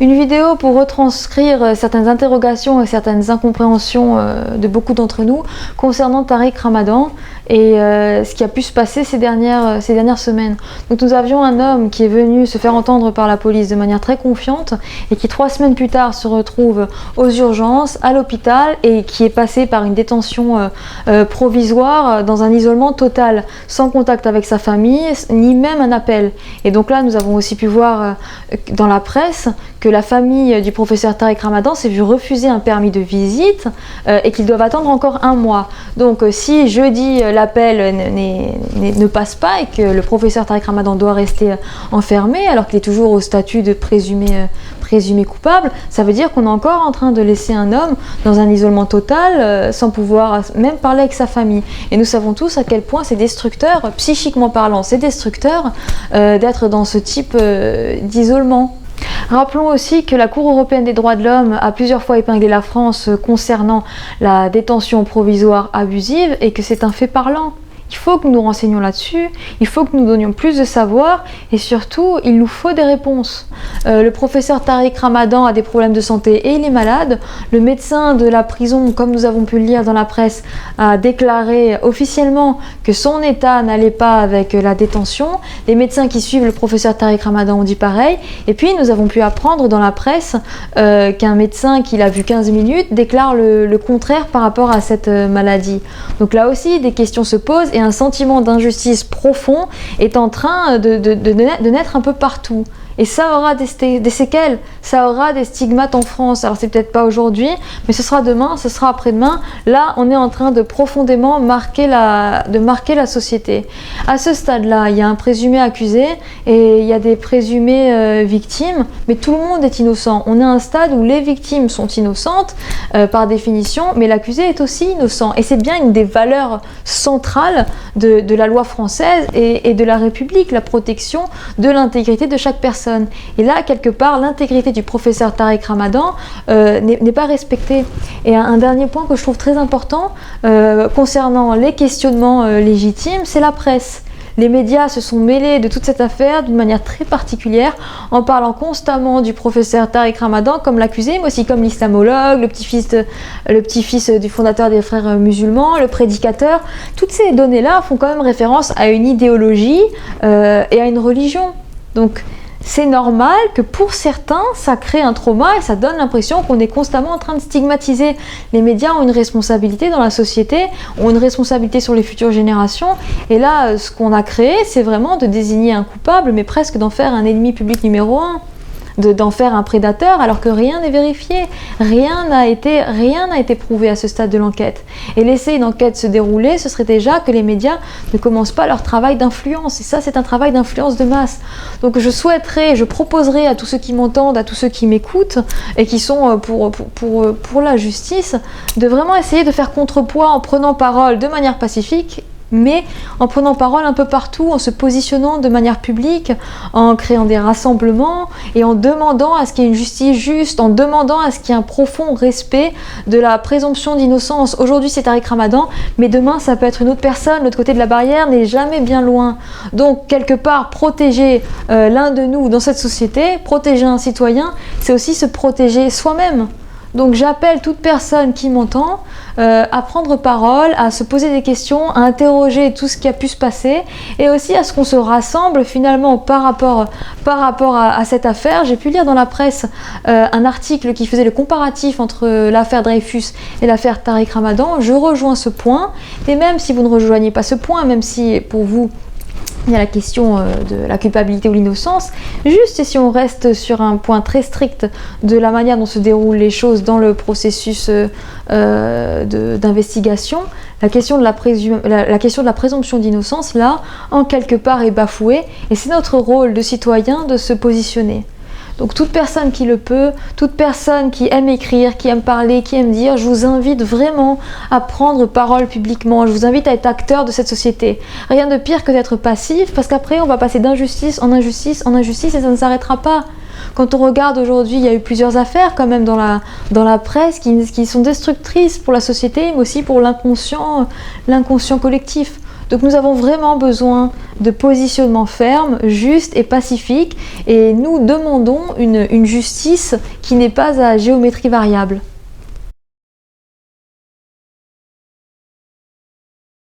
Une vidéo pour retranscrire certaines interrogations et certaines incompréhensions de beaucoup d'entre nous concernant Tariq Ramadan et ce qui a pu se passer ces dernières semaines. Donc nous avions un homme qui est venu se faire entendre par la police de manière très confiante et qui 3 semaines plus tard se retrouve aux urgences, à l'hôpital et qui est passé par une détention provisoire dans un isolement total, sans contact avec sa famille, ni même un appel. Et donc là nous avons aussi pu voir dans la presse que la famille du professeur Tariq Ramadan s'est vue refuser un permis de visite et qu'ils doivent attendre encore 1 mois. Donc si jeudi l'appel ne passe pas et que le professeur Tariq Ramadan doit rester enfermé alors qu'il est toujours au statut de présumé coupable, ça veut dire qu'on est encore en train de laisser un homme dans un isolement total sans pouvoir même parler avec sa famille. Et nous savons tous à quel point c'est destructeur, psychiquement parlant, c'est destructeur d'être dans ce type d'isolement. Rappelons aussi que la Cour européenne des droits de l'homme a plusieurs fois épinglé la France concernant la détention provisoire abusive et que c'est un fait parlant. Il faut que nous nous renseignions là-dessus, il faut que nous donnions plus de savoir et surtout, il nous faut des réponses. Le professeur Tariq Ramadan a des problèmes de santé et il est malade. Le médecin de la prison, comme nous avons pu le lire dans la presse, a déclaré officiellement que son état n'allait pas avec la détention. Les médecins qui suivent le professeur Tariq Ramadan ont dit pareil. Et puis, nous avons pu apprendre dans la presse qu'un médecin qui l'a vu 15 minutes déclare le contraire par rapport à cette maladie. Donc là aussi, des questions se posent et un sentiment d'injustice profond est en train de naître un peu partout. Et ça aura des séquelles, ça aura des stigmates en France. Alors c'est peut-être pas aujourd'hui, mais ce sera demain, ce sera après-demain. Là, on est en train de profondément marquer la société. À ce stade-là, il y a un présumé accusé et il y a des présumées victimes, mais tout le monde est innocent. On est à un stade où les victimes sont innocentes par définition, mais l'accusé est aussi innocent. Et c'est bien une des valeurs centrales de la loi française et de la République, la protection de l'intégrité de chaque personne. Et là, quelque part, l'intégrité du professeur Tariq Ramadan n'est pas respectée. Et un dernier point que je trouve très important concernant les questionnements légitimes, c'est la presse. Les médias se sont mêlés de toute cette affaire d'une manière très particulière en parlant constamment du professeur Tariq Ramadan comme l'accusé, mais aussi comme l'islamologue, le petit-fils du fondateur des frères musulmans, le prédicateur. Toutes ces données-là font quand même référence à une idéologie et à une religion. Donc, c'est normal que pour certains, ça crée un trauma et ça donne l'impression qu'on est constamment en train de stigmatiser. Les médias ont une responsabilité dans la société, ont une responsabilité sur les futures générations. Et là, ce qu'on a créé, c'est vraiment de désigner un coupable, mais presque d'en faire un ennemi public numéro 1. D'en faire un prédateur alors que rien n'est vérifié, rien n'a été prouvé à ce stade de l'enquête. Et laisser une enquête se dérouler, ce serait déjà que les médias ne commencent pas leur travail d'influence. Et ça, c'est un travail d'influence de masse. Donc je proposerais à tous ceux qui m'entendent, à tous ceux qui m'écoutent et qui sont pour la justice, de vraiment essayer de faire contrepoids en prenant parole de manière pacifique, mais en prenant parole un peu partout, en se positionnant de manière publique, en créant des rassemblements et en demandant à ce qu'il y ait une justice juste, en demandant à ce qu'il y ait un profond respect de la présomption d'innocence. Aujourd'hui c'est Tariq Ramadan, mais demain ça peut être une autre personne, l'autre côté de la barrière n'est jamais bien loin. Donc quelque part, protéger l'un de nous dans cette société, protéger un citoyen, c'est aussi se protéger soi-même. Donc j'appelle toute personne qui m'entend à prendre parole, à se poser des questions, à interroger tout ce qui a pu se passer et aussi à ce qu'on se rassemble finalement par rapport à cette affaire. J'ai pu lire dans la presse un article qui faisait le comparatif entre l'affaire Dreyfus et l'affaire Tariq Ramadan. Je rejoins ce point, et même si vous ne rejoignez pas ce point, même si pour vous il y a la question de la culpabilité ou l'innocence, juste si on reste sur un point très strict de la manière dont se déroulent les choses dans le processus d'investigation, la question de la présomption d'innocence, là, en quelque part est bafouée, et c'est notre rôle de citoyen de se positionner. Donc toute personne qui le peut, toute personne qui aime écrire, qui aime parler, qui aime dire, je vous invite vraiment à prendre parole publiquement, je vous invite à être acteur de cette société. Rien de pire que d'être passif, parce qu'après on va passer d'injustice en injustice en injustice et ça ne s'arrêtera pas. Quand on regarde aujourd'hui, il y a eu plusieurs affaires quand même dans la presse qui sont destructrices pour la société, mais aussi pour l'inconscient collectif. Donc nous avons vraiment besoin de positionnement ferme, juste et pacifique, et nous demandons une justice qui n'est pas à géométrie variable.